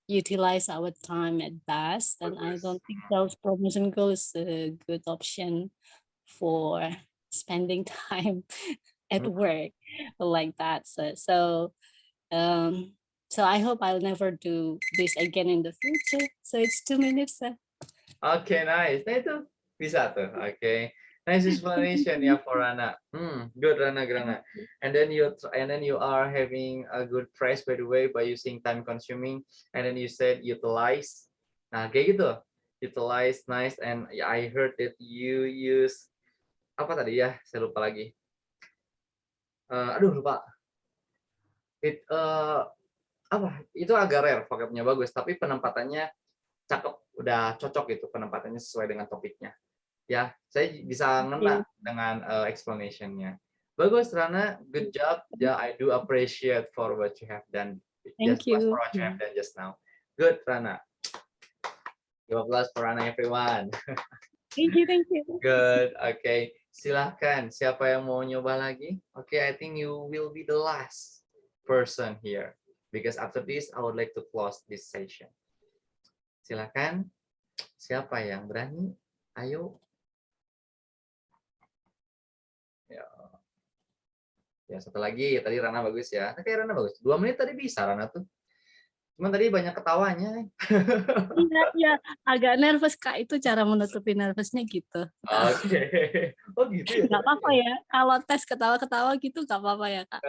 utilize our time at best. And I don't think sales promotion girl is a good option for spending time at work like that. So I hope I'll never do this again in the future. So it's 2 minutes. Okay, nice. Nah itu bisa tuh. Okay. Nice explanation ya for Rana. Good Rana. And then you are having a good price by the way by using time consuming. And then you said utilize. Nah kayak gitu. Utilize nice. And I heard that you use apa tadi ya? Saya lupa lagi. Aduh lupa. Apa? Itu agak rare, vocabnya bagus. Tapi penempatannya cakep. Udah cocok gitu penempatannya sesuai dengan topiknya. Ya, saya bisa ngena dengan explanation-nya. Bagus, Rana. Good job. Yeah, I do appreciate for what you have done. Thank you. For what you have done just now. Good, Rana. Give applause for Rana, everyone. Thank you, thank you. Good. Okay. Silahkan. Siapa yang mau nyoba lagi? Okay, I think you will be the last person here. Because after this, I would like to close this session. Silahkan. Siapa yang berani? Ayo. Ya, satu lagi. Tadi Rana bagus ya. Kayak Rana bagus. 2 menit tadi bisa Rana tuh. Cuman tadi banyak ketawanya. Iya, iya. Agak nervous, Kak. Itu cara menutupi nervousnya gitu. Oke. Oh gitu ya? Nggak apa-apa ya. Kalau tes ketawa-ketawa gitu nggak apa-apa ya, Kak.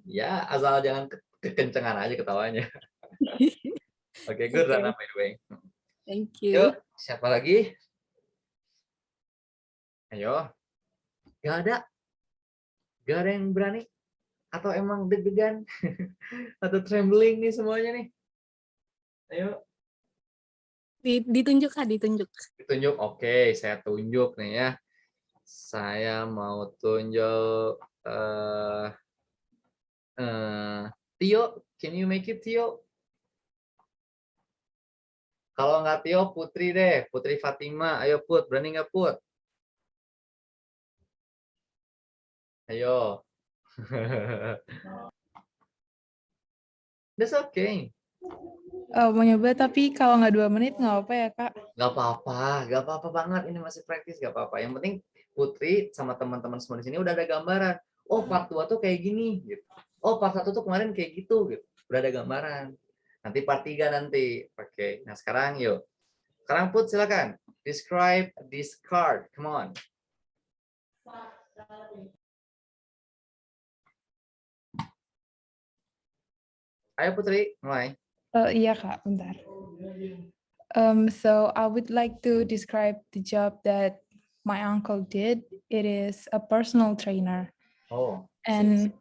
Ya, asal jangan kekencengan aja ketawanya. Oke, good Oke. Rana by the way. Thank you. Yuk, siapa lagi? Ayo. Gak ada? Gak ada yang berani? Atau emang deg-degan? Atau trembling nih semuanya nih? Ayo. Ditunjuk, Kak, ditunjuk. Ditunjuk. Oke, saya tunjuk nih ya. Saya mau tunjuk Tio. Can you make it Tio? Kalau nggak Tio, Putri deh. Putri Fatima. Ayo Put, berani nggak Put? Ayo. That's okay. Mau nyoba tapi kalau nggak 2 menit nggak apa ya Kak? Gak apa-apa banget. Ini masih praktis, gak apa-apa. Yang penting Putri sama teman-teman semua di sini udah ada gambaran. Oh, part 2 tuh kayak gini, gitu. Oh, part 1 tuh kemarin kayak gitu, gitu. Udah ada gambaran. Nanti part 3 nanti. Oke. Nah, sekarang yuk. Sekarang Put, silakan. Describe this card. Come on. Ayo Putri, mulai. Iya Kak, bentar. So I would like to describe the job that my uncle did. It is a personal trainer. Oh. And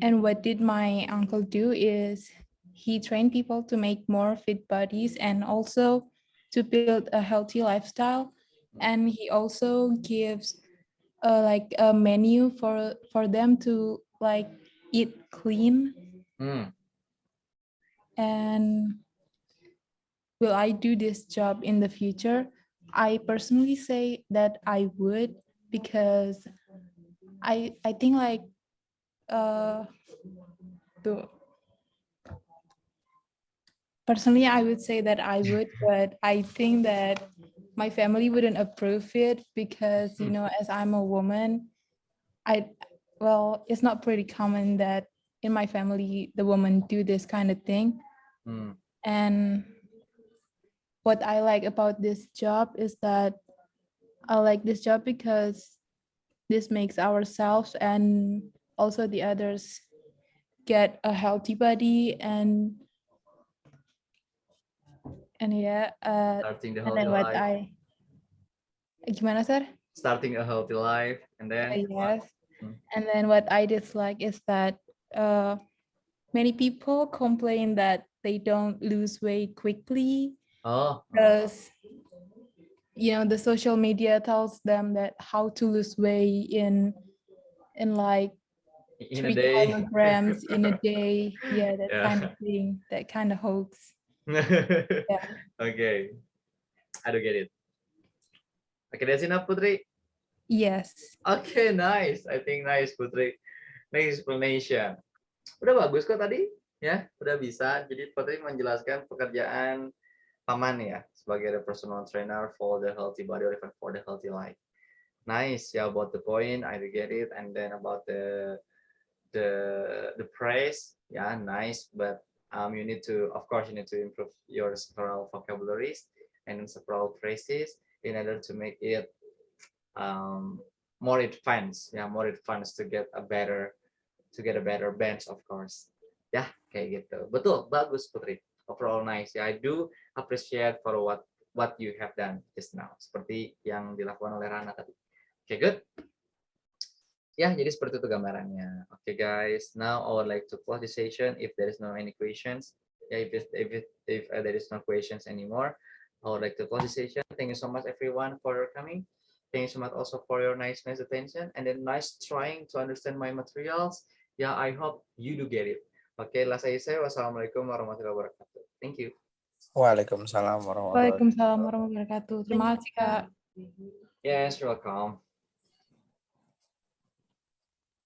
what did my uncle do is he trained people to make more fit bodies and also to build a healthy lifestyle. And he also gives like a menu for them to like eat clean. And will I do this job in the future? I personally say that I would, because I think like personally I would say that I would, but I think that my family wouldn't approve it because, you know, as I'm a woman, it's not pretty common that in my family the women do this kind of thing. And what I like about this job is that I like this job because this makes ourselves and also the others get a healthy body and yeah, Starting the and healthy then what life. Gimana sir? Starting a healthy life, and then yes, and then what I dislike is that many people complain that they don't lose weight quickly. Because you know the social media tells them that how to lose weight in like in 3 a day. kilograms in a day. Yeah, that kind of thing, that kind of hoax. Okay, I do get it. Okay, that's enough, Putri. Yes. Okay, nice. I think nice, Putri. Nice explanation. Udah bagus kok tadi, ya. Udah bisa. Jadi Putri menjelaskan pekerjaan paman ya sebagai the personal trainer for the healthy body or even for the healthy life. Nice, yeah, about the point, I do get it. And then about the praise, yeah, nice. But you need to, of course, you need to improve your several vocabularies and several phrases in order to make it more advanced, yeah, more advanced to get a better bench, of course. Ya, kayak gitu. Betul, bagus Putri. Overall nice. Yeah, I do appreciate for what you have done just now. Seperti yang dilakukan oleh Rana tadi. Okay, good. Ya, jadi seperti itu gambarannya. Okay, guys. Now I would like to close the session. If there is no any questions, yeah, if there is no questions anymore, I would like to close the session. Thank you so much, everyone, for your coming. Thank you so much also for your nice attention and then nice trying to understand my materials. Yeah, I hope you do get it. Okay, last I say, wassalamualaikum warahmatullahi wabarakatuh. Thank you. Waalaikumsalam warahmatullahi wabarakatuh. Waalaikumsalam warahmatullahi wabarakatuh. Terima kasih, Kak. Yes, you're welcome.